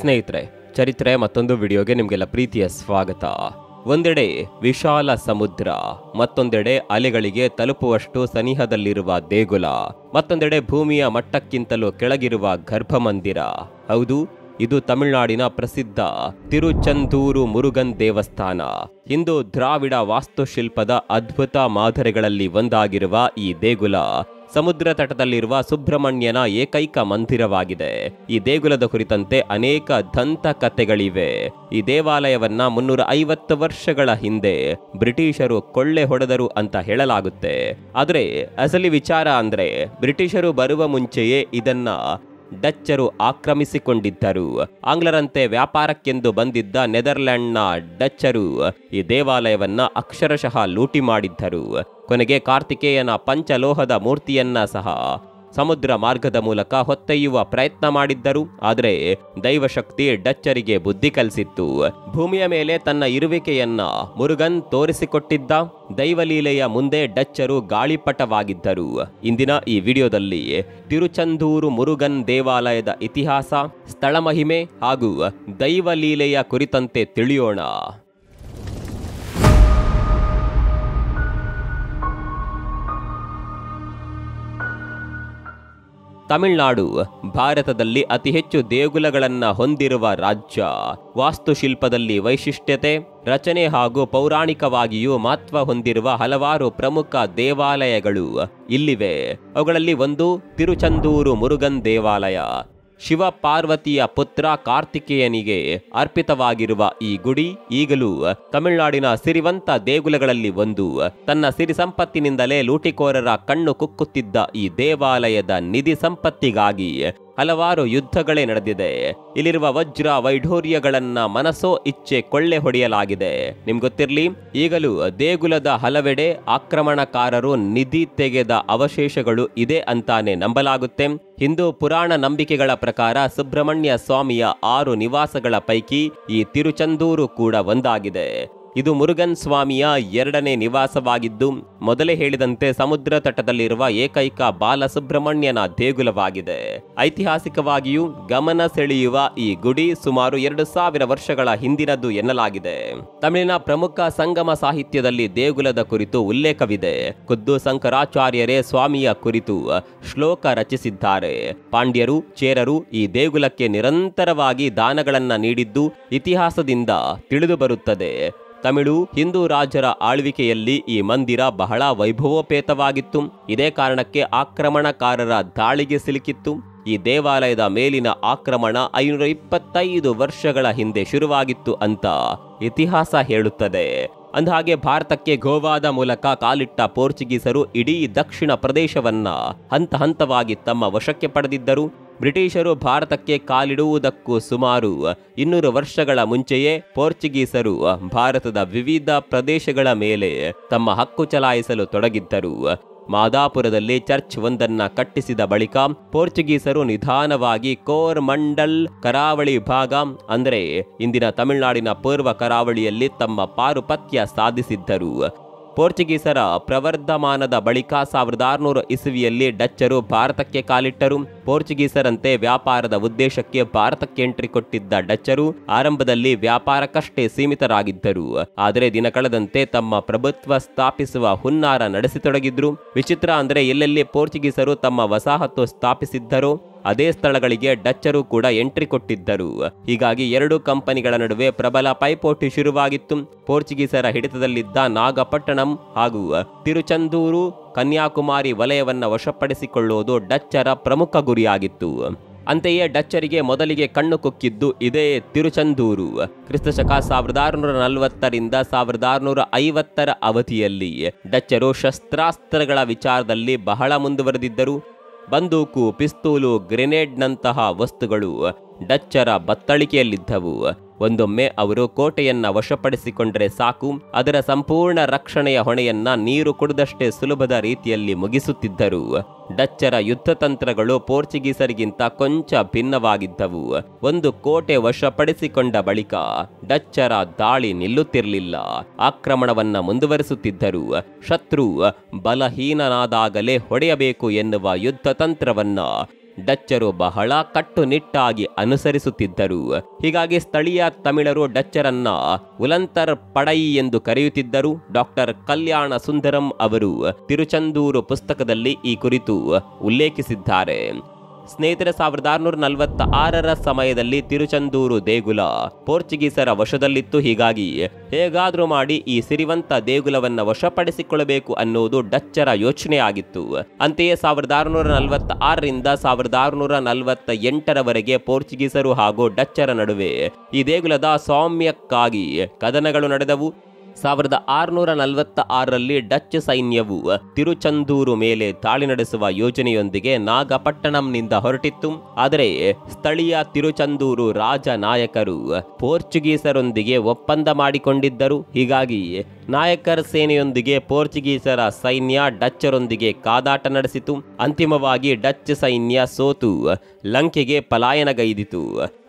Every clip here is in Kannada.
ಸ್ನೇಹಿತರೆ, ಚರಿತ್ರೆ ಮತ್ತೊಂದು ವಿಡಿಯೋಗೆ ನಿಮಗೆಲ್ಲ ಪ್ರೀತಿಯ ಸ್ವಾಗತ. ಒಂದೆಡೆ ವಿಶಾಲ ಸಮುದ್ರ, ಮತ್ತೊಂದೆಡೆ ಅಲೆಗಳಿಗೆ ತಲುಪುವಷ್ಟು ಸನಿಹದಲ್ಲಿರುವ ದೇಗುಲ, ಮತ್ತೊಂದೆಡೆ ಭೂಮಿಯ ಮಟ್ಟಕ್ಕಿಂತಲೂ ಕೆಳಗಿರುವ ಗರ್ಭಮಂದಿರ. ಹೌದು, ಇದು ತಮಿಳುನಾಡಿನ ಪ್ರಸಿದ್ಧ ತಿರುಚಂದೂರು ಮುರುಗನ್ ದೇವಸ್ಥಾನ. ಹಿಂದೂ ದ್ರಾವಿಡ ವಾಸ್ತುಶಿಲ್ಪದ ಅದ್ಭುತ ಮಾದರಿಗಳಲ್ಲಿ ಒಂದಾಗಿರುವ ಈ ದೇಗುಲ ಸಮುದ್ರ ತಟದಲ್ಲಿರುವ ಸುಬ್ರಹ್ಮಣ್ಯನ ಏಕೈಕ ಮಂದಿರವಾಗಿದೆ. ಈ ದೇಗುಲದ ಕುರಿತಂತೆ ಅನೇಕ ದಂತಕಥೆಗಳಿವೆ. ಈ ದೇವಾಲಯವನ್ನ 350 ವರ್ಷಗಳ ಹಿಂದೆ ಬ್ರಿಟಿಷರು ಕೊಳ್ಳೆ ಹೊಡೆದರು ಅಂತ ಹೇಳಲಾಗುತ್ತೆ. ಆದರೆ ಅಸಲಿ ವಿಚಾರ ಅಂದ್ರೆ, ಬ್ರಿಟಿಷರು ಬರುವ ಮುಂಚೆಯೇ ಇದನ್ನ ಡಚ್ಚರು ಆಕ್ರಮಿಸಿಕೊಂಡಿದ್ದರು. ಆಂಗ್ಲರಂತೆ ವ್ಯಾಪಾರಕ್ಕೆಂದು ಬಂದಿದ್ದ ನೆದರ್ಲ್ಯಾಂಡ್ನ ಡಚ್ಚರು ಈ ದೇವಾಲಯವನ್ನ ಅಕ್ಷರಶಃ ಲೂಟಿ ಮಾಡಿದ್ದರು. ಕೊನೆಗೆ ಕಾರ್ತಿಕೇಯನ ಪಂಚಲೋಹದ ಮೂರ್ತಿಯನ್ನ ಸಹ ಸಮುದ್ರ ಮಾರ್ಗದ ಮೂಲಕ ಹೊತ್ತೊಯ್ಯುವ ಪ್ರಯತ್ನ ಮಾಡಿದ್ದರು. ಆದರೆ ದೈವಶಕ್ತಿ ಡಚ್ಚರಿಗೆ ಬುದ್ಧಿ ಕಲಿಸಿತ್ತು. ಭೂಮಿಯ ಮೇಲೆ ತನ್ನ ಇರುವಿಕೆಯನ್ನ ಮುರುಗನ್ ತೋರಿಸಿಕೊಟ್ಟಿದ್ದ. ದೈವಲೀಲೆಯ ಮುಂದೆ ಡಚ್ಚರು ಗಾಳಿಪಟವಾಗಿದ್ದರು. ಇಂದಿನ ಈ ವಿಡಿಯೋದಲ್ಲಿ ತಿರುಚಂದೂರು ಮುರುಗನ್ ದೇವಾಲಯದ ಇತಿಹಾಸ, ಸ್ಥಳ ಮಹಿಮೆ ಹಾಗೂ ದೈವಲೀಲೆಯ ಕುರಿತಂತೆ ತಿಳಿಯೋಣ. ತಮಿಳುನಾಡು ಭಾರತದಲ್ಲಿ ಅತಿ ಹೆಚ್ಚು ದೇಗುಲಗಳನ್ನು ಹೊಂದಿರುವ ರಾಜ್ಯ. ವಾಸ್ತುಶಿಲ್ಪದಲ್ಲಿ ವೈಶಿಷ್ಟ್ಯತೆ, ರಚನೆ ಹಾಗೂ ಪೌರಾಣಿಕವಾಗಿಯೂ ಮಹತ್ವ ಹೊಂದಿರುವ ಹಲವಾರು ಪ್ರಮುಖ ದೇವಾಲಯಗಳು ಇಲ್ಲಿವೆ. ಅವುಗಳಲ್ಲಿ ಒಂದು ತಿರುಚಂದೂರು ಮುರುಗನ್ ದೇವಾಲಯ. ಶಿವ ಪಾರ್ವತಿಯ ಪುತ್ರ ಕಾರ್ತಿಕೇಯನಿಗೆ ಅರ್ಪಿತವಾಗಿರುವ ಈ ಗುಡಿ ಈಗಲೂ ತಮಿಳುನಾಡಿನ ಸಿರಿವಂತ ದೇಗುಲಗಳಲ್ಲಿ ಒಂದು. ತನ್ನ ಸಿರಿ ಸಂಪತ್ತಿನಿಂದಲೇ ಲೂಟಿಕೋರರ ಕಣ್ಣು ಕುಕ್ಕುತ್ತಿದ್ದ ಈ ದೇವಾಲಯದ ನಿಧಿ ಸಂಪತ್ತಿಗಾಗಿ ಹಲವಾರು ಯುದ್ಧಗಳೇ ನಡೆದಿದೆ. ಇಲ್ಲಿರುವ ವಜ್ರ ವೈಢೂರ್ಯಗಳನ್ನ ಮನಸೋ ಇಚ್ಛೆ ಕೊಳ್ಳೆ ಹೊಡೆಯಲಾಗಿದೆ. ನಿಮ್ಗೊತ್ತಿರ್ಲಿ, ಈಗಲೂ ದೇಗುಲದ ಹಲವೆಡೆ ಆಕ್ರಮಣಕಾರರು ನಿಧಿ ತೆಗೆದ ಅವಶೇಷಗಳು ಇದೆ ಅಂತಾನೆ ನಂಬಲಾಗುತ್ತೆ. ಹಿಂದೂ ಪುರಾಣ ನಂಬಿಕೆಗಳ ಪ್ರಕಾರ ಸುಬ್ರಹ್ಮಣ್ಯ ಸ್ವಾಮಿಯ 6 ನಿವಾಸಗಳ ಪೈಕಿ ಈ ತಿರುಚಂದೂರು ಕೂಡ ಒಂದಾಗಿದೆ. ಇದು ಮುರುಗನ್ ಸ್ವಾಮಿಯ 2ನೇ ನಿವಾಸವಾಗಿದ್ದು, ಮೊದಲೇ ಹೇಳಿದಂತೆ ಸಮುದ್ರ ತಟದಲ್ಲಿರುವ ಏಕೈಕ ಬಾಲಸುಬ್ರಹ್ಮಣ್ಯನ ದೇಗುಲವಾಗಿದೆ. ಐತಿಹಾಸಿಕವಾಗಿಯೂ ಗಮನ ಸೆಳೆಯುವ ಈ ಗುಡಿ ಸುಮಾರು 2000 ವರ್ಷಗಳ ಹಿಂದಿನದ್ದು ಎನ್ನಲಾಗಿದೆ. ತಮಿಳಿನ ಪ್ರಮುಖ ಸಂಗಮ ಸಾಹಿತ್ಯದಲ್ಲಿ ದೇಗುಲದ ಕುರಿತು ಉಲ್ಲೇಖವಿದೆ. ಖುದ್ದು ಶಂಕರಾಚಾರ್ಯರೇ ಸ್ವಾಮಿಯ ಕುರಿತು ಶ್ಲೋಕ ರಚಿಸಿದ್ದಾರೆ. ಪಾಂಡ್ಯರು, ಚೇರರು ಈ ದೇಗುಲಕ್ಕೆ ನಿರಂತರವಾಗಿ ದಾನಗಳನ್ನ ನೀಡಿದ್ದು ಇತಿಹಾಸದಿಂದ ತಿಳಿದು ಬರುತ್ತದೆ. ತಮಿಳು ಹಿಂದೂ ರಾಜರ ಆಳ್ವಿಕೆಯಲ್ಲಿ ಈ ಮಂದಿರ ಬಹಳ ವೈಭವೋಪೇತವಾಗಿತ್ತು. ಇದೇ ಕಾರಣಕ್ಕೆ ಆಕ್ರಮಣಕಾರರ ದಾಳಿಗೆ ಸಿಲುಕಿತ್ತು. ಈ ದೇವಾಲಯದ ಮೇಲಿನ ಆಕ್ರಮಣ 525 ವರ್ಷಗಳ ಹಿಂದೆ ಶುರುವಾಗಿತ್ತು ಅಂತ ಇತಿಹಾಸ ಹೇಳುತ್ತದೆ. ಅಂದಹಾಗೆ ಭಾರತಕ್ಕೆ ಗೋವಾದ ಮೂಲಕ ಕಾಲಿಟ್ಟ ಪೋರ್ಚುಗೀಸರು ಇಡೀ ದಕ್ಷಿಣ ಪ್ರದೇಶವನ್ನ ಹಂತ ಹಂತವಾಗಿ ತಮ್ಮ ವಶಕ್ಕೆ ಪಡೆದಿದ್ದರು. ಬ್ರಿಟಿಷರು ಭಾರತಕ್ಕೆ ಕಾಲಿಡುವುದಕ್ಕೂ ಸುಮಾರು 200 ವರ್ಷಗಳ ಮುಂಚೆಯೇ ಪೋರ್ಚುಗೀಸರು ಭಾರತದ ವಿವಿಧ ಪ್ರದೇಶಗಳ ಮೇಲೆ ತಮ್ಮ ಹಕ್ಕು ಚಲಾಯಿಸಲು ತೊಡಗಿದ್ದರು. ಮಾದಾಪುರದಲ್ಲಿ ಚರ್ಚ್ ಒಂದನ್ನ ಕಟ್ಟಿಸಿದ ಬಳಿಕ ಪೋರ್ಚುಗೀಸರು ನಿಧಾನವಾಗಿ ಕೋರಮಂಡಲ್ ಕರಾವಳಿ ಭಾಗ, ಅಂದರೆ ಇಂದಿನ ತಮಿಳುನಾಡಿನ ಪೂರ್ವ ಕರಾವಳಿಯಲ್ಲಿ ತಮ್ಮ ಪಾರುಪತ್ಯ ಸಾಧಿಸಿದ್ದರು. ಪೋರ್ಚುಗೀಸರ ಪ್ರವರ್ಧಮಾನದ ಬಳಿಕ 1600 ಇಸವಿಯಲ್ಲಿ ಡಚ್ಚರು ಭಾರತಕ್ಕೆ ಕಾಲಿಟ್ಟರು. ಪೋರ್ಚುಗೀಸರಂತೆ ವ್ಯಾಪಾರದ ಉದ್ದೇಶಕ್ಕೆ ಭಾರತಕ್ಕೆ ಎಂಟ್ರಿ ಕೊಟ್ಟಿದ್ದ ಡಚ್ಚರು ಆರಂಭದಲ್ಲಿ ವ್ಯಾಪಾರಕ್ಕಷ್ಟೇ ಸೀಮಿತರಾಗಿದ್ದರು. ಆದರೆ ದಿನ ಕಳೆದಂತೆ ತಮ್ಮ ಪ್ರಭುತ್ವ ಸ್ಥಾಪಿಸುವ ಹುನ್ನಾರ ನಡೆಸತೊಡಗಿದ್ರು. ವಿಚಿತ್ರ ಅಂದ್ರೆ, ಎಲ್ಲೆಲ್ಲಿ ಪೋರ್ಚುಗೀಸರು ತಮ್ಮ ವಸಾಹತು ಸ್ಥಾಪಿಸಿದ್ದರೋ ಅದೇ ಸ್ಥಳಗಳಿಗೆ ಡಚ್ಚರು ಕೂಡ ಎಂಟ್ರಿ ಕೊಟ್ಟಿದ್ದರು. ಹೀಗಾಗಿ 2 ಕಂಪನಿಗಳ ನಡುವೆ ಪ್ರಬಲ ಪೈಪೋಟಿ ಶುರುವಾಗಿತ್ತು. ಪೋರ್ಚುಗೀಸರ ಹಿಡಿತದಲ್ಲಿದ್ದ ನಾಗಪಟ್ಟಣಂ ಹಾಗೂ ತಿರುಚಂದೂರು ಕನ್ಯಾಕುಮಾರಿ ವಲಯವನ್ನ ವಶಪಡಿಸಿಕೊಳ್ಳುವುದು ಡಚ್ಚರ ಪ್ರಮುಖ ಗುರಿಯಾಗಿತ್ತು. ಅಂತೆಯೇ ಡಚ್ಚರಿಗೆ ಮೊದಲಿಗೆ ಕಣ್ಣು ಕುಕ್ಕಿದ್ದು ಇದೇ ತಿರುಚಂದೂರು. ಕ್ರಿಸ್ತಶಕ 1640ರಿಂದ 1650ರ ಅವಧಿಯಲ್ಲಿ ಡಚ್ಚರು ಶಸ್ತ್ರಾಸ್ತ್ರಗಳ ವಿಚಾರದಲ್ಲಿ ಬಹಳ ಮುಂದುವರೆದಿದ್ದರು. ಬಂದೂಕು, ಪಿಸ್ತೂಲು, ಗ್ರೆನೇಡ್ನಂತಹ ವಸ್ತುಗಳು ಡಚ್ಚರ ಬತ್ತಳಿಕೆಯಲ್ಲಿದ್ದವು. ಒಂದೊಮ್ಮೆ ಅವರು ಕೋಟೆಯನ್ನ ವಶಪಡಿಸಿಕೊಂಡರೆ ಸಾಕು, ಅದರ ಸಂಪೂರ್ಣ ರಕ್ಷಣೆಯ ಹೊಣೆಯನ್ನ ನೀರು ಕುಡಿದಷ್ಟೇ ಸುಲಭದ ರೀತಿಯಲ್ಲಿ ಮುಗಿಸುತ್ತಿದ್ದರು. ಡಚ್ಚರ ಯುದ್ಧ ತಂತ್ರಗಳು ಪೋರ್ಚುಗೀಸರಿಗಿಂತ ಕೊಂಚ ಭಿನ್ನವಾಗಿದ್ದವು. ಒಂದು ಕೋಟೆ ವಶಪಡಿಸಿಕೊಂಡ ಬಳಿಕ ಡಚ್ಚರ ದಾಳಿ ನಿಲ್ಲುತ್ತಿರಲಿಲ್ಲ. ಆಕ್ರಮಣವನ್ನ ಮುಂದುವರಿಸುತ್ತಿದ್ದರು. ಶತ್ರು ಬಲಹೀನನಾದಾಗಲೇ ಹೊಡೆಯಬೇಕು ಎನ್ನುವ ಯುದ್ಧ ತಂತ್ರವನ್ನ ಡಚ್ಚರು ಬಹಳ ಕಟ್ಟುನಿಟ್ಟಾಗಿ ಅನುಸರಿಸುತ್ತಿದ್ದರು. ಹೀಗಾಗಿ ಸ್ಥಳೀಯ ತಮಿಳರು ಡಚ್ಚರನ್ನ ಉಲಂತರ್ ಪಡೈ ಎಂದು ಕರೆಯುತ್ತಿದ್ದರು. ಡಾಕ್ಟರ್ ಕಲ್ಯಾಣ ಸುಂದರಂ ಅವರು ತಿರುಚಂದೂರು ಪುಸ್ತಕದಲ್ಲಿ ಈ ಕುರಿತು ಉಲ್ಲೇಖಿಸಿದ್ದಾರೆ. ಸ್ನೇಹಿತರೆ, 1646ರ ಸಮಯದಲ್ಲಿ ತಿರುಚಂದೂರು ದೇಗುಲ ಪೋರ್ಚುಗೀಸರ ವಶದಲ್ಲಿತ್ತು. ಹೀಗಾಗಿ ಹೇಗಾದ್ರೂ ಮಾಡಿ ಈ ಸಿರಿವಂತ ದೇಗುಲವನ್ನ ವಶಪಡಿಸಿಕೊಳ್ಳಬೇಕು ಅನ್ನೋದು ಡಚ್ಚರ ಯೋಚನೆಯಾಗಿತ್ತು. ಅಂತೆಯೇ 1646ರಿಂದ 1648ರವರೆಗೆ ಪೋರ್ಚುಗೀಸರು ಹಾಗೂ ಡಚ್ಚರ ನಡುವೆ ಈ ದೇಗುಲದ ಸ್ವಾಮ್ಯಕ್ಕಾಗಿ ಕದನಗಳು ನಡೆದವು. 1646ರಲ್ಲಿ ಡಚ್ ಸೈನ್ಯವು ತಿರುಚಂದೂರು ಮೇಲೆ ದಾಳಿ ನಡೆಸುವ ಯೋಜನೆಯೊಂದಿಗೆ ನಾಗಪಟ್ಟಣಂನಿಂದ ಹೊರಟಿತ್ತು. ಆದರೆ ಸ್ಥಳೀಯ ತಿರುಚಂದೂರು ರಾಜ ನಾಯಕರು ಪೋರ್ಚುಗೀಸರೊಂದಿಗೆ ಒಪ್ಪಂದ ಮಾಡಿಕೊಂಡಿದ್ದರು. ಹೀಗಾಗಿ ನಾಯಕರ್ ಸೇನೆಯೊಂದಿಗೆ ಪೋರ್ಚುಗೀಸರ ಸೈನ್ಯ ಡಚ್ಚರೊಂದಿಗೆ ಕಾದಾಟ ನಡೆಸಿತು. ಅಂತಿಮವಾಗಿ ಡಚ್ ಸೈನ್ಯ ಸೋತು ಲಂಕೆಗೆ ಪಲಾಯನಗೈದಿತು.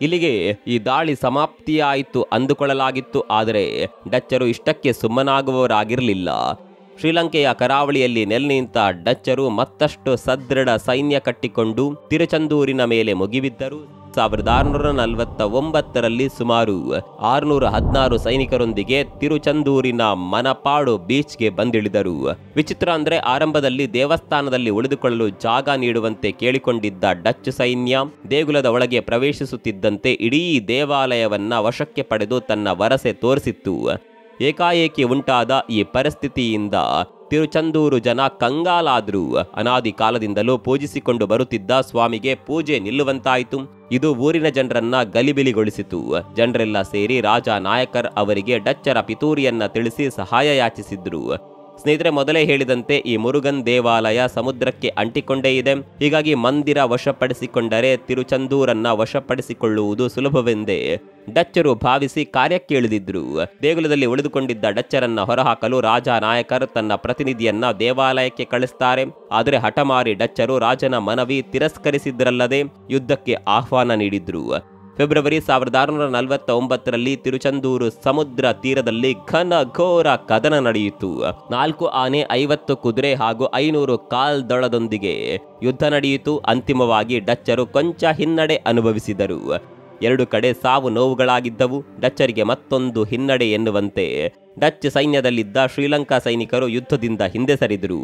ಇಲ್ಲಿಗೆ ಈ ದಾಳಿ ಸಮಾಪ್ತಿಯಾಯಿತು ಅಂದುಕೊಳ್ಳಲಾಗಿತ್ತು. ಆದರೆ ಡಚ್ಚರು ಇಷ್ಟಕ್ಕೆ ಸುಮ್ಮನಾಗುವವರಾಗಿರಲಿಲ್ಲ. ಶ್ರೀಲಂಕೆಯ ಕರಾವಳಿಯಲ್ಲಿ ನೆಲೆ ನಿಂತ ಡಚ್ಚರು ಮತ್ತಷ್ಟು ಸದೃಢ ಸೈನ್ಯ ಕಟ್ಟಿಕೊಂಡು ತಿರುಚಂದೂರಿನ ಮೇಲೆ ಮುಗಿಬಿದ್ದರು. 1649ರಲ್ಲಿ ಸುಮಾರು 616 ಸೈನಿಕರೊಂದಿಗೆ ತಿರುಚಂದೂರಿನ ಮನಪಾಡು ಬೀಚ್ಗೆ ಬಂದಿಳಿದರು. ವಿಚಿತ್ರ ಅಂದ್ರೆ ಆರಂಭದಲ್ಲಿ ದೇವಸ್ಥಾನದಲ್ಲಿ ಉಳಿದುಕೊಳ್ಳಲು ಜಾಗ ನೀಡುವಂತೆ ಕೇಳಿಕೊಂಡಿದ್ದ ಡಚ್ ಸೈನ್ಯ ದೇಗುಲದ ಒಳಗೆ ಪ್ರವೇಶಿಸುತ್ತಿದ್ದಂತೆ ಇಡೀ ದೇವಾಲಯವನ್ನ ವಶಕ್ಕೆ ಪಡೆದು ತನ್ನ ವರಸೆ ತೋರಿಸಿತ್ತು. ಏಕಾಏಕಿ ಉಂಟಾದ ಈ ಪರಿಸ್ಥಿತಿಯಿಂದ ತಿರುಚಂದೂರು ಜನ ಕಂಗಾಲಾದ್ರು. ಅನಾದಿ ಕಾಲದಿಂದಲೂ ಪೂಜಿಸಿಕೊಂಡು ಬರುತ್ತಿದ್ದ ಸ್ವಾಮಿಗೆ ಪೂಜೆ ನಿಲ್ಲುವಂತಾಯಿತು. ಇದು ಊರಿನ ಜನರನ್ನ ಗಲಿಬಿಲಿಗೊಳಿಸಿತು. ಜನರೆಲ್ಲ ಸೇರಿ ರಾಜ ನಾಯಕರ್ ಅವರಿಗೆ ಡಚ್ಚರ ಪಿತೂರಿಯನ್ನ ತಿಳಿಸಿ ಸಹಾಯ ಯಾಚಿಸಿದ್ರು. ಸ್ನೇಹಿತರೆ, ಮೊದಲೇ ಹೇಳಿದಂತೆ ಈ ಮುರುಗನ್ ದೇವಾಲಯ ಸಮುದ್ರಕ್ಕೆ ಅಂಟಿಕೊಂಡೇ ಇದೆ. ಹೀಗಾಗಿ ಮಂದಿರ ವಶಪಡಿಸಿಕೊಂಡರೆ ತಿರುಚಂದೂರನ್ನ ವಶಪಡಿಸಿಕೊಳ್ಳುವುದು ಸುಲಭವೆಂದೇ ಡಚ್ಚರು ಭಾವಿಸಿ ಕಾರ್ಯಕ್ಕೆ ಇಳಿದಿದ್ರು. ದೇಗುಲದಲ್ಲಿ ಉಳಿದುಕೊಂಡಿದ್ದ ಡಚ್ಚರನ್ನ ಹೊರಹಾಕಲು ರಾಜ ನಾಯಕರ್ ತನ್ನ ಪ್ರತಿನಿಧಿಯನ್ನ ದೇವಾಲಯಕ್ಕೆ ಕಳಿಸ್ತಾರೆ. ಆದರೆ ಹಠಮಾರಿ ಡಚ್ಚರು ರಾಜನ ಮನವಿ ತಿರಸ್ಕರಿಸಿದ್ರಲ್ಲದೆ ಯುದ್ಧಕ್ಕೆ ಆಹ್ವಾನ ನೀಡಿದ್ರು. ಫೆಬ್ರವರಿ 1649ರಲ್ಲಿ ತಿರುಚಂದೂರು ಸಮುದ್ರ ತೀರದಲ್ಲಿ ಘೋರ ಕದನ ನಡೆಯಿತು. 4 ಆನೆ, 50 ಕುದುರೆ ಹಾಗೂ 500 ಕಾಲ್ದಳದೊಂದಿಗೆ ಯುದ್ಧ ನಡೆಯಿತು. ಅಂತಿಮವಾಗಿ ಡಚ್ಚರು ಕೊಂಚ ಹಿನ್ನಡೆ ಅನುಭವಿಸಿದರು. 2 ಕಡೆ ಸಾವು ನೋವುಗಳಾಗಿದ್ದವು. ಡಚ್ಚರಿಗೆ ಮತ್ತೊಂದು ಹಿನ್ನಡೆ ಎನ್ನುವಂತೆ ಡಚ್ ಸೈನ್ಯದಲ್ಲಿದ್ದ ಶ್ರೀಲಂಕಾ ಸೈನಿಕರು ಯುದ್ಧದಿಂದ ಹಿಂದೆ ಸರಿದರು.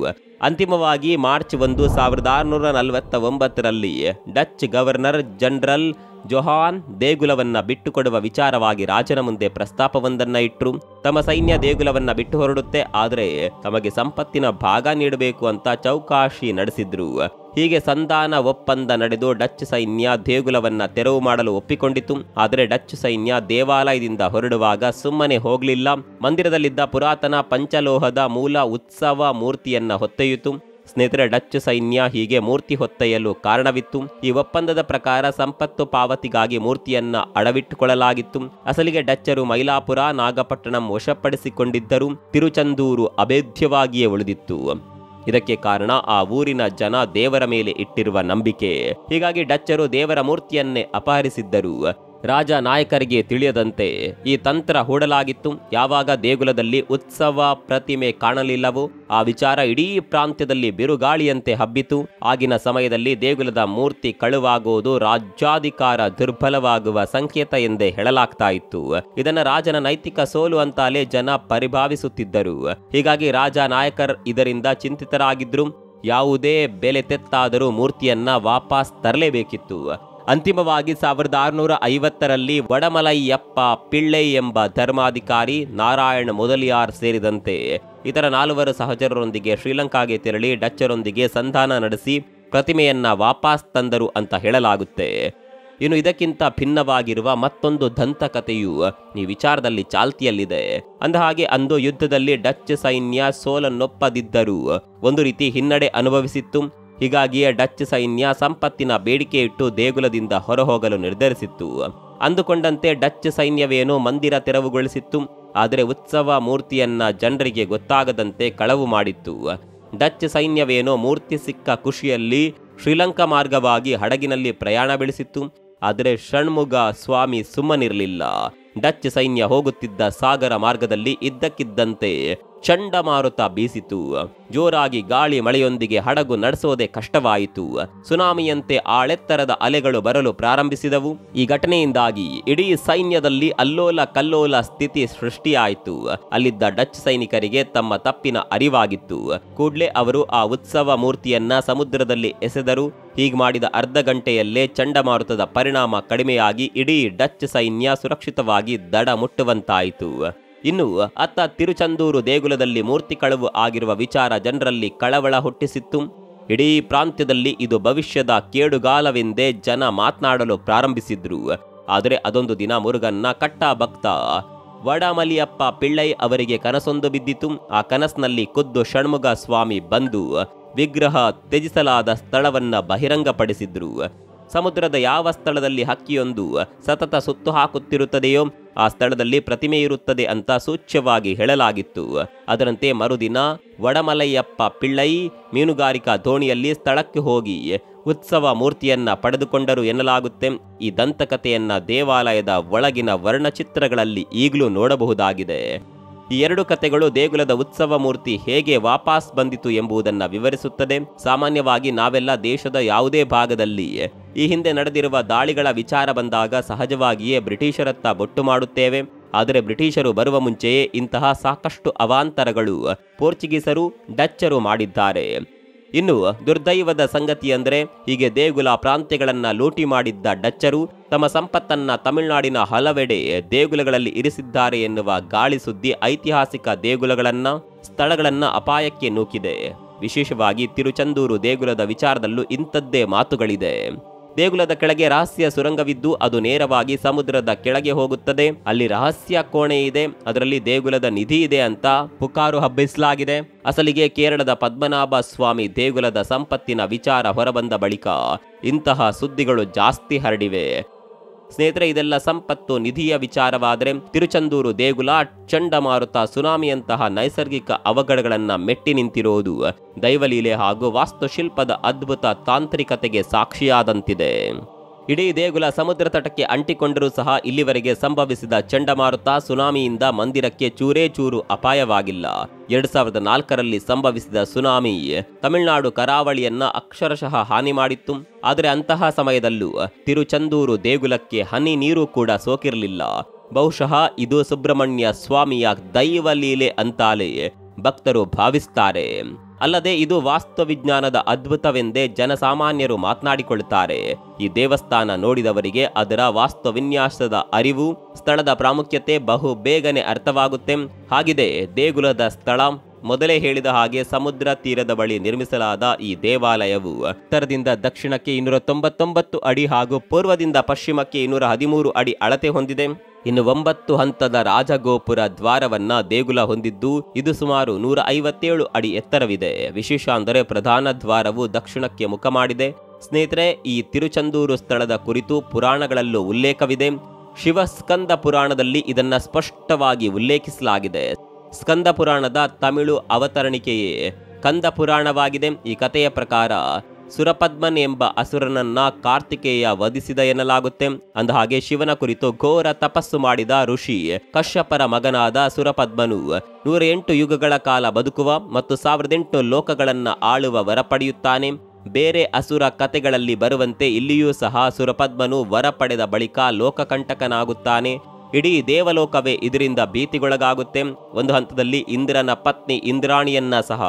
ಅಂತಿಮವಾಗಿ ಮಾರ್ಚ್ 1, 1649ರಲ್ಲಿ ಡಚ್ ಗವರ್ನರ್ ಜನರಲ್ ಜೊಹಾನ್ ದೇಗುಲವನ್ನ ಬಿಟ್ಟುಕೊಡುವ ವಿಚಾರವಾಗಿ ರಾಜನ ಮುಂದೆ ಪ್ರಸ್ತಾಪವೊಂದನ್ನ ಇಟ್ಟರು. ತಮ್ಮ ಸೈನ್ಯ ದೇಗುಲವನ್ನ ಬಿಟ್ಟು ಹೊರಡುತ್ತೆ, ಆದರೆ ತಮಗೆ ಸಂಪತ್ತಿನ ಭಾಗ ನೀಡಬೇಕು ಅಂತ ಚೌಕಾಶಿ ನಡೆಸಿದ್ರು. ಹೀಗೆ ಸಂಧಾನ ಒಪ್ಪಂದ ನಡೆದು ಡಚ್ ಸೈನ್ಯ ದೇಗುಲವನ್ನ ತೆರವು ಮಾಡಲು ಒಪ್ಪಿಕೊಂಡಿತು. ಆದರೆ ಡಚ್ ಸೈನ್ಯ ದೇವಾಲಯದಿಂದ ಹೊರಡುವಾಗ ಸುಮ್ಮನೆ ಹೋಗಲಿಲ್ಲ. ಮಂದಿರದಲ್ಲಿದ್ದ ಪುರಾತನ ಪಂಚಲೋಹದ ಮೂಲ ಉತ್ಸವ ಮೂರ್ತಿಯನ್ನ ಹೊತ್ತೊಯ್ಯಿತು. ಸ್ನೇಹಿತರೆ, ಡಚ್ ಸೈನ್ಯ ಹೀಗೆ ಮೂರ್ತಿ ಹೊತ್ತೊಯ್ಯಲು ಕಾರಣವಿತ್ತು. ಈ ಒಪ್ಪಂದದ ಪ್ರಕಾರ ಸಂಪತ್ತು ಪಾವತಿಗಾಗಿ ಮೂರ್ತಿಯನ್ನ ಅಡವಿಟ್ಟುಕೊಳ್ಳಲಾಗಿತ್ತು. ಅಸಲಿಗೆ ಡಚ್ಚರು ಮೈಲಾಪುರ, ನಾಗಪಟ್ಟಣಂ ವಶಪಡಿಸಿಕೊಂಡಿದ್ದರು. ತಿರುಚಂದೂರು ಅಭೇದ್ಯವಾಗಿಯೇ ಉಳಿದಿತ್ತು. ಇದಕ್ಕೆ ಕಾರಣ ಆ ಊರಿನ ಜನ ದೇವರ ಮೇಲೆ ಇಟ್ಟಿರುವ ನಂಬಿಕೆ. ಹೀಗಾಗಿ ಡಚ್ಚರು ದೇವರ ಮೂರ್ತಿಯನ್ನೇ ಅಪಹರಿಸಿದ್ದರು. ರಾಜ ನಾಯಕರಿಗೆ ತಿಳಿಯದಂತೆ ಈ ತಂತ್ರ ಹೂಡಲಾಗಿತ್ತು. ಯಾವಾಗ ದೇಗುಲದಲ್ಲಿ ಉತ್ಸವ ಪ್ರತಿಮೆ ಕಾಣಲಿಲ್ಲವೋ ಆ ವಿಚಾರ ಇಡೀ ಪ್ರಾಂತ್ಯದಲ್ಲಿ ಬಿರುಗಾಳಿಯಂತೆ ಹಬ್ಬಿತು. ಆಗಿನ ಸಮಯದಲ್ಲಿ ದೇಗುಲದ ಮೂರ್ತಿ ಕಳುವಾಗುವುದು ರಾಜ್ಯಾಧಿಕಾರ ದುರ್ಬಲವಾಗುವ ಸಂಕೇತ ಎಂದೇ ಹೇಳಲಾಗ್ತಾ ಇತ್ತು. ಇದನ್ನ ರಾಜನ ನೈತಿಕ ಸೋಲು ಅಂತಾಲೇ ಜನ ಪರಿಭಾವಿಸುತ್ತಿದ್ದರು. ಹೀಗಾಗಿ ರಾಜ ನಾಯಕರ್ ಇದರಿಂದ ಚಿಂತಿತರಾಗಿದ್ರು. ಯಾವುದೇ ಬೆಲೆ ತೆತ್ತಾದರೂ ಮೂರ್ತಿಯನ್ನ ವಾಪಸ್ ತರಲೇಬೇಕಿತ್ತು. ಅಂತಿಮವಾಗಿ 1650ರಲ್ಲಿ ವಡಮಲಯ್ಯಪ್ಪ ಪಿಳ್ಳೈ ಎಂಬ ಧರ್ಮಾಧಿಕಾರಿ, ನಾರಾಯಣ ಮೊದಲಿಯಾರ್ ಸೇರಿದಂತೆ ಇತರ 4 ಸಹಚರರೊಂದಿಗೆ ಶ್ರೀಲಂಕಾಗೆ ತೆರಳಿ ಡಚ್ಚರೊಂದಿಗೆ ಸಂಧಾನ ನಡೆಸಿ ಪ್ರತಿಮೆಯನ್ನ ವಾಪಸ್ ತಂದರು ಅಂತ ಹೇಳಲಾಗುತ್ತೆ. ಇನ್ನು ಇದಕ್ಕಿಂತ ಭಿನ್ನವಾಗಿರುವ ಮತ್ತೊಂದು ದಂತಕಥೆಯು ಈ ವಿಚಾರದಲ್ಲಿ ಚಾಲ್ತಿಯಲ್ಲಿದೆ. ಅಂದಹಾಗೆ ಅಂದು ಯುದ್ಧದಲ್ಲಿ ಡಚ್ ಸೈನ್ಯ ಸೋಲನ್ನೊಪ್ಪದಿದ್ದರೂ ಒಂದು ರೀತಿ ಹಿನ್ನಡೆ ಅನುಭವಿಸಿತ್ತು. ಹೀಗಾಗಿಯೇ ಡಚ್ ಸೈನ್ಯ ಸಂಪತ್ತಿನ ಬೇಡಿಕೆ ಇಟ್ಟು ದೇಗುಲದಿಂದ ಹೊರಹೋಗಲು ನಿರ್ಧರಿಸಿತ್ತು. ಅಂದುಕೊಂಡಂತೆ ಡಚ್ ಸೈನ್ಯವೇನೋ ಮಂದಿರ ತೆರವುಗೊಳಿಸಿತ್ತು. ಆದರೆ ಉತ್ಸವ ಮೂರ್ತಿಯನ್ನ ಜನರಿಗೆ ಗೊತ್ತಾಗದಂತೆ ಕಳವು ಮಾಡಿತ್ತು. ಡಚ್ ಸೈನ್ಯವೇನೋ ಮೂರ್ತಿ ಸಿಕ್ಕ ಖುಷಿಯಲ್ಲಿ ಶ್ರೀಲಂಕಾ ಮಾರ್ಗವಾಗಿ ಹಡಗಿನಲ್ಲಿ ಪ್ರಯಾಣ ಬೆಳೆಸಿತ್ತು. ಆದರೆ ಷಣ್ಮುಗ ಸ್ವಾಮಿ ಸುಮ್ಮನಿರಲಿಲ್ಲ. ಡಚ್ ಸೈನ್ಯ ಹೋಗುತ್ತಿದ್ದ ಸಾಗರ ಮಾರ್ಗದಲ್ಲಿ ಇದ್ದಕ್ಕಿದ್ದಂತೆ ಚಂಡಮಾರುತ ಬೀಸಿತು. ಜೋರಾಗಿ ಗಾಳಿ ಮಳೆಯೊಂದಿಗೆ ಹಡಗು ನಡೆಸೋದೇ ಕಷ್ಟವಾಯಿತು. ಸುನಾಮಿಯಂತೆ ಆಳೆತ್ತರದ ಅಲೆಗಳು ಬರಲು ಪ್ರಾರಂಭಿಸಿದವು. ಈ ಘಟನೆಯಿಂದಾಗಿ ಇಡೀ ಸೈನ್ಯದಲ್ಲಿ ಅಲ್ಲೋಲ ಕಲ್ಲೋಲ ಸ್ಥಿತಿ ಸೃಷ್ಟಿಯಾಯಿತು. ಅಲ್ಲಿದ್ದ ಡಚ್ ಸೈನಿಕರಿಗೆ ತಮ್ಮ ತಪ್ಪಿನ ಅರಿವಾಗಿತ್ತು. ಕೂಡಲೇ ಅವರು ಆ ಉತ್ಸವ ಮೂರ್ತಿಯನ್ನ ಸಮುದ್ರದಲ್ಲಿ ಎಸೆದರು. ಹೀಗೆ ಮಾಡಿದ ಅರ್ಧ ಗಂಟೆಯಲ್ಲೇ ಚಂಡಮಾರುತದ ಪರಿಣಾಮ ಕಡಿಮೆಯಾಗಿ ಇಡೀ ಡಚ್ ಸೈನ್ಯ ಸುರಕ್ಷಿತವಾಗಿ ದಡ ಮುಟ್ಟುವಂತಾಯಿತು. ಇನ್ನು ಅತ್ತ ತಿರುಚಂದೂರು ದೇಗುಲದಲ್ಲಿ ಮೂರ್ತಿ ಕಳವು ಆಗಿರುವ ವಿಚಾರ ಜನರಲ್ಲಿ ಕಳವಳ ಹುಟ್ಟಿಸಿತ್ತು. ಇಡೀ ಪ್ರಾಂತ್ಯದಲ್ಲಿ ಇದು ಭವಿಷ್ಯದ ಕೇಡುಗಾಲವೆಂದೇ ಜನ ಮಾತನಾಡಲು ಪ್ರಾರಂಭಿಸಿದ್ರು. ಆದರೆ ಅದೊಂದು ದಿನ ಮುರುಗನ್ನ ಕಟ್ಟ ಭಕ್ತ ವಡಮಲಿಯಪ್ಪ ಪಿಳ್ಳೈ ಅವರಿಗೆ ಕನಸೊಂದು ಬಿದ್ದಿತು. ಆ ಕನಸಿನಲ್ಲಿ ಖುದ್ದು ಷಣ್ಮುಗ ಸ್ವಾಮಿ ಬಂದು ವಿಗ್ರಹ ತ್ಯಜಿಸಲಾದ ಸ್ಥಳವನ್ನ ಬಹಿರಂಗಪಡಿಸಿದ್ರು. ಸಮುದ್ರದ ಯಾವ ಸ್ಥಳದಲ್ಲಿ ಹಕ್ಕಿಯೊಂದು ಸತತ ಸುತ್ತು ಹಾಕುತ್ತಿರುತ್ತದೆಯೋ ಆ ಸ್ಥಳದಲ್ಲಿ ಪ್ರತಿಮೆ ಇರುತ್ತದೆ ಅಂತ ಸೂಚ್ಯವಾಗಿ ಹೇಳಲಾಗಿತ್ತು. ಅದರಂತೆ ಮರುದಿನ ವಡಮಲಯ್ಯಪ್ಪ ಪಿಳ್ಳೈ ಮೀನುಗಾರಿಕಾ ದೋಣಿಯಲ್ಲಿ ಸ್ಥಳಕ್ಕೆ ಹೋಗಿ ಉತ್ಸವ ಮೂರ್ತಿಯನ್ನ ಪಡೆದುಕೊಂಡರು ಎನ್ನಲಾಗುತ್ತೆ. ಈ ದಂತಕಥೆಯನ್ನ ದೇವಾಲಯದ ಒಳಗಿನ ವರ್ಣಚಿತ್ರಗಳಲ್ಲಿ ಈಗಲೂ ನೋಡಬಹುದಾಗಿದೆ. ಈ ಎರಡು ಕಥೆಗಳು ದೇಗುಲದ ಉತ್ಸವ ಮೂರ್ತಿ ಹೇಗೆ ವಾಪಸ್ ಬಂದಿತು ಎಂಬುದನ್ನು ವಿವರಿಸುತ್ತದೆ. ಸಾಮಾನ್ಯವಾಗಿ ನಾವೆಲ್ಲ ದೇಶದ ಯಾವುದೇ ಭಾಗದಲ್ಲಿ ಈ ಹಿಂದೆ ನಡೆದಿರುವ ದಾಳಿಗಳ ವಿಚಾರ ಬಂದಾಗ ಸಹಜವಾಗಿಯೇ ಬ್ರಿಟಿಷರತ್ತ ಬೊಟ್ಟು ಮಾಡುತ್ತೇವೆ. ಆದರೆ ಬ್ರಿಟಿಷರು ಬರುವ ಮುಂಚೆಯೇ ಇಂತಹ ಸಾಕಷ್ಟು ಅವಾಂತರಗಳು ಪೋರ್ಚುಗೀಸರು ಡಚ್ಚರು ಮಾಡಿದ್ದಾರೆ. ಇನ್ನು ದುರ್ದೈವದ ಸಂಗತಿ ಅಂದರೆ ಹೀಗೆ ದೇಗುಲ ಪ್ರಾಂತ್ಯಗಳನ್ನ ಲೂಟಿ ಮಾಡಿದ್ದ ಡಚ್ಚರು ತಮ್ಮ ಸಂಪತ್ತನ್ನ ತಮಿಳುನಾಡಿನ ಹಲವೆಡೆ ದೇಗುಲಗಳಲ್ಲಿ ಇರಿಸಿದ್ದಾರೆ ಎನ್ನುವ ಗಾಳಿ ಸುದ್ದಿ ಐತಿಹಾಸಿಕ ದೇಗುಲಗಳನ್ನ ಸ್ಥಳಗಳನ್ನ ಅಪಾಯಕ್ಕೆ ನೂಕಿದೆ. ವಿಶೇಷವಾಗಿ ತಿರುಚಂದೂರು ದೇಗುಲದ ವಿಚಾರದಲ್ಲೂ ಇಂಥದ್ದೇ ಮಾತುಗಳಿದೆ. ದೇಗುಲದ ಕೆಳಗೆ ರಹಸ್ಯ ಸುರಂಗವಿದ್ದು ಅದು ನೇರವಾಗಿ ಸಮುದ್ರದ ಕೆಳಗೆ ಹೋಗುತ್ತದೆ. ಅಲ್ಲಿ ರಹಸ್ಯ ಕೋಣೆ ಇದೆ, ಅದರಲ್ಲಿ ದೇಗುಲದ ನಿಧಿ ಇದೆ ಅಂತ ಪುಕಾರು ಹಬ್ಬಿಸಲಾಗಿದೆ. ಅಸಲಿಗೆ ಕೇರಳದ ಪದ್ಮನಾಭ ಸ್ವಾಮಿ ದೇಗುಲದ ಸಂಪತ್ತಿನ ವಿಚಾರ ಹೊರಬಂದ ಬಳಿಕ ಇಂತಹ ಸುದ್ದಿಗಳು ಜಾಸ್ತಿ ಹರಡಿವೆ. ಸ್ನೇಹಿತರೆ, ಇದೆಲ್ಲ ಸಂಪತ್ತು ನಿಧಿಯ ವಿಚಾರವಾದರೆ ತಿರುಚಂದೂರು ದೇಗುಲ ಚಂಡಮಾರುತ ಸುನಾಮಿಯಂತಹ ನೈಸರ್ಗಿಕ ಅವಘಡಗಳನ್ನ ಮೆಟ್ಟಿ ನಿಂತಿರೋದು ದೈವಲೀಲೆ ಹಾಗೂ ವಾಸ್ತುಶಿಲ್ಪದ ಅದ್ಭುತ ತಾಂತ್ರಿಕತೆಗೆ ಸಾಕ್ಷಿಯಾದಂತಿದೆ. ಇಡೀ ದೇಗುಲ ಸಮುದ್ರ ತಟಕ್ಕೆ ಅಂಟಿಕೊಂಡರೂ ಸಹ ಇಲ್ಲಿವರೆಗೆ ಸಂಭವಿಸಿದ ಚಂಡಮಾರುತ ಸುನಾಮಿಯಿಂದ ಮಂದಿರಕ್ಕೆ ಚೂರೇ ಚೂರು ಅಪಾಯವಾಗಿಲ್ಲ. 2004ರಲ್ಲಿ ಸಂಭವಿಸಿದ ಸುನಾಮಿ ತಮಿಳುನಾಡು ಕರಾವಳಿಯನ್ನ ಅಕ್ಷರಶಃ ಹಾನಿ ಮಾಡಿತ್ತು. ಆದರೆ ಅಂತಹ ಸಮಯದಲ್ಲೂ ತಿರುಚಂದೂರು ದೇಗುಲಕ್ಕೆ ಹನಿ ನೀರು ಕೂಡ ಸೋಕಿರಲಿಲ್ಲ. ಬಹುಶಃ ಇದು ಸುಬ್ರಹ್ಮಣ್ಯ ಸ್ವಾಮಿಯ ದೈವಲೀಲೆ ಅಂತಾಲೇ ಭಕ್ತರು ಭಾವಿಸ್ತಾರೆ. ಅಲ್ಲದೆ ಇದು ವಾಸ್ತುವಿಜ್ಞಾನದ ಅದ್ಭುತವೆಂದೇ ಜನಸಾಮಾನ್ಯರು ಮಾತನಾಡಿಕೊಳ್ಳುತ್ತಾರೆ. ಈ ದೇವಸ್ಥಾನ ನೋಡಿದವರಿಗೆ ಅದರ ವಾಸ್ತುವಿನ್ಯಾಸದ ಅರಿವು, ಸ್ಥಳದ ಪ್ರಾಮುಖ್ಯತೆ ಬಹು ಬೇಗನೆ ಅರ್ಥವಾಗುತ್ತೆ. ಹಾಗಿದೆ ದೇಗುಲದ ಸ್ಥಳ. ಮೊದಲೇ ಹೇಳಿದ ಹಾಗೆ ಸಮುದ್ರ ತೀರದ ಬಳಿ ನಿರ್ಮಿಸಲಾದ ಈ ದೇವಾಲಯವು ಉತ್ತರದಿಂದ ದಕ್ಷಿಣಕ್ಕೆ 299 ಅಡಿ ಹಾಗೂ ಪೂರ್ವದಿಂದ ಪಶ್ಚಿಮಕ್ಕೆ 213 ಅಡಿ ಅಳತೆ ಹೊಂದಿದೆ. ಇನ್ನು 9 ಹಂತದ ರಾಜಗೋಪುರ ದ್ವಾರವನ್ನ ದೇಗುಲ ಹೊಂದಿದ್ದು ಇದು ಸುಮಾರು 157 ಅಡಿ ಎತ್ತರವಿದೆ. ವಿಶೇಷ ಅಂದರೆ ಪ್ರಧಾನ ದ್ವಾರವು ದಕ್ಷಿಣಕ್ಕೆ ಮುಖ ಮಾಡಿದೆ. ಸ್ನೇಹಿತರೆ, ಈ ತಿರುಚಂದೂರು ಸ್ಥಳದ ಕುರಿತು ಪುರಾಣಗಳಲ್ಲೂ ಉಲ್ಲೇಖವಿದೆ. ಶಿವಸ್ಕಂದ ಪುರಾಣದಲ್ಲಿ ಇದನ್ನ ಸ್ಪಷ್ಟವಾಗಿ ಉಲ್ಲೇಖಿಸಲಾಗಿದೆ. ಸ್ಕಂದ ಪುರಾಣದ ತಮಿಳು ಅವತರಣಿಕೆಯೇ ಕಂದ ಪುರಾಣವಾಗಿದೆ. ಈ ಕಥೆಯ ಪ್ರಕಾರ ಸುರಪದ್ಮನ್ ಎಂಬ ಅಸುರನನ್ನ ಕಾರ್ತಿಕೇಯ ವಧಿಸಿದ ಎನ್ನಲಾಗುತ್ತೆ. ಅಂದಹಾಗೆ ಶಿವನ ಕುರಿತು ಘೋರ ತಪಸ್ಸು ಮಾಡಿದ ಋಷಿ ಕಶ್ಯಪರ ಮಗನಾದ ಸುರಪದ್ಮನು 108 ಯುಗಗಳ ಕಾಲ ಬದುಕುವ ಮತ್ತು 1800 ಲೋಕಗಳನ್ನ ಆಳುವ ವರ ಪಡೆಯುತ್ತಾನೆ. ಬೇರೆ ಅಸುರ ಕಥೆಗಳಲ್ಲಿ ಬರುವಂತೆ ಇಲ್ಲಿಯೂ ಸಹ ಸುರಪದ್ಮನು ವರ ಪಡೆದ ಬಳಿಕ ಲೋಕಕಂಟಕನಾಗುತ್ತಾನೆ. ಇಡೀ ದೇವಲೋಕವೇ ಇದರಿಂದ ಭೀತಿಗೊಳಗಾಗುತ್ತೆ. ಒಂದು ಹಂತದಲ್ಲಿ ಇಂದ್ರನ ಪತ್ನಿ ಇಂದ್ರಾಣಿಯನ್ನ ಸಹ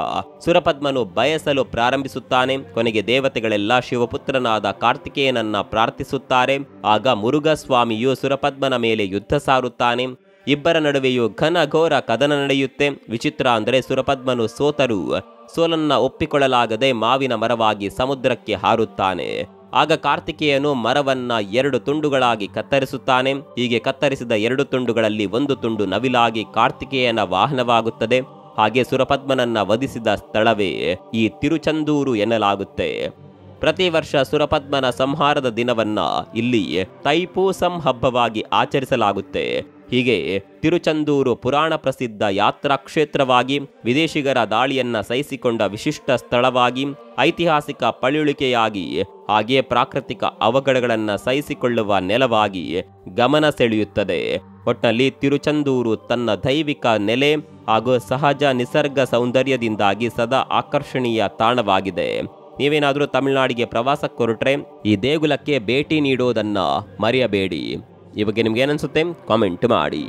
ಸುರಪದ್ಮನು ಬಯಸಲು ಪ್ರಾರಂಭಿಸುತ್ತಾನೆ. ಕೊನೆಗೆ ದೇವತೆಗಳೆಲ್ಲ ಶಿವಪುತ್ರನಾದ ಕಾರ್ತಿಕೇಯನನ್ನ ಪ್ರಾರ್ಥಿಸುತ್ತಾರೆ. ಆಗ ಮುರುಘ ಸ್ವಾಮಿಯು ಸುರಪದ್ಮನ ಮೇಲೆ ಯುದ್ಧ ಸಾರುತ್ತಾನೆ. ಇಬ್ಬರ ನಡುವೆಯೂ ಘನಘೋರ ಕದನ ನಡೆಯುತ್ತೆ. ವಿಚಿತ್ರ ಅಂದರೆ ಸುರಪದ್ಮನು ಸೋತರೂ ಸೋಲನ್ನ ಒಪ್ಪಿಕೊಳ್ಳಲಾಗದೆ ಮಾವಿನ ಮರವಾಗಿ ಸಮುದ್ರಕ್ಕೆ ಹಾರುತ್ತಾನೆ. ಆಗ ಕಾರ್ತಿಕೇಯನು ಮರವನ್ನ 2 ತುಂಡುಗಳಾಗಿ ಕತ್ತರಿಸುತ್ತಾನೆ. ಹೀಗೆ ಕತ್ತರಿಸಿದ 2 ತುಂಡುಗಳಲ್ಲಿ ಒಂದು ತುಂಡು ನವಿಲಾಗಿ ಕಾರ್ತಿಕೇಯನ ವಾಹನವಾಗುತ್ತದೆ. ಹಾಗೆ ಸುರಪದ್ಮನನ್ನ ವಧಿಸಿದ ಸ್ಥಳವೇ ಈ ತಿರುಚಂದೂರು ಎನ್ನಲಾಗುತ್ತೆ. ಪ್ರತಿ ವರ್ಷ ಸುರಪದ್ಮನ ಸಂಹಾರದ ದಿನವನ್ನ ಇಲ್ಲಿ ತೈಪೂಸಂ ಹಬ್ಬವಾಗಿ ಆಚರಿಸಲಾಗುತ್ತೆ. ಹೀಗೆ ತಿರುಚಂದೂರು ಪುರಾಣ ಪ್ರಸಿದ್ಧ ಯಾತ್ರಾ ಕ್ಷೇತ್ರವಾಗಿ, ವಿದೇಶಿಗರ ದಾಳಿಯನ್ನ ಸಹಿಸಿಕೊಂಡ ವಿಶಿಷ್ಟ ಸ್ಥಳವಾಗಿ, ಐತಿಹಾಸಿಕ ಪಳಿಯುಳಿಕೆಯಾಗಿ, ಹಾಗೆಯೇ ಪ್ರಾಕೃತಿಕ ಅವಘಡಗಳನ್ನು ಸಹಿಸಿಕೊಳ್ಳುವ ನೆಲವಾಗಿ ಗಮನ ಸೆಳೆಯುತ್ತದೆ. ಒಟ್ಟಿನಲ್ಲಿ ತಿರುಚಂದೂರು ತನ್ನ ದೈವಿಕ ನೆಲೆ ಹಾಗೂ ಸಹಜ ನಿಸರ್ಗ ಸೌಂದರ್ಯದಿಂದಾಗಿ ಸದಾ ಆಕರ್ಷಣೀಯ ತಾಣವಾಗಿದೆ. ನೀವೇನಾದರೂ ತಮಿಳುನಾಡಿಗೆ ಪ್ರವಾಸಕ್ಕೆ ಹೊರಟ್ರೆ ಈ ದೇಗುಲಕ್ಕೆ ಭೇಟಿ ನೀಡೋದನ್ನು ಮರೆಯಬೇಡಿ. ಈ ಬಗ್ಗೆ ನಿಮ್ಗೆ ಏನನ್ಸುತ್ತೆ ಕಾಮೆಂಟ್ ಮಾಡಿ.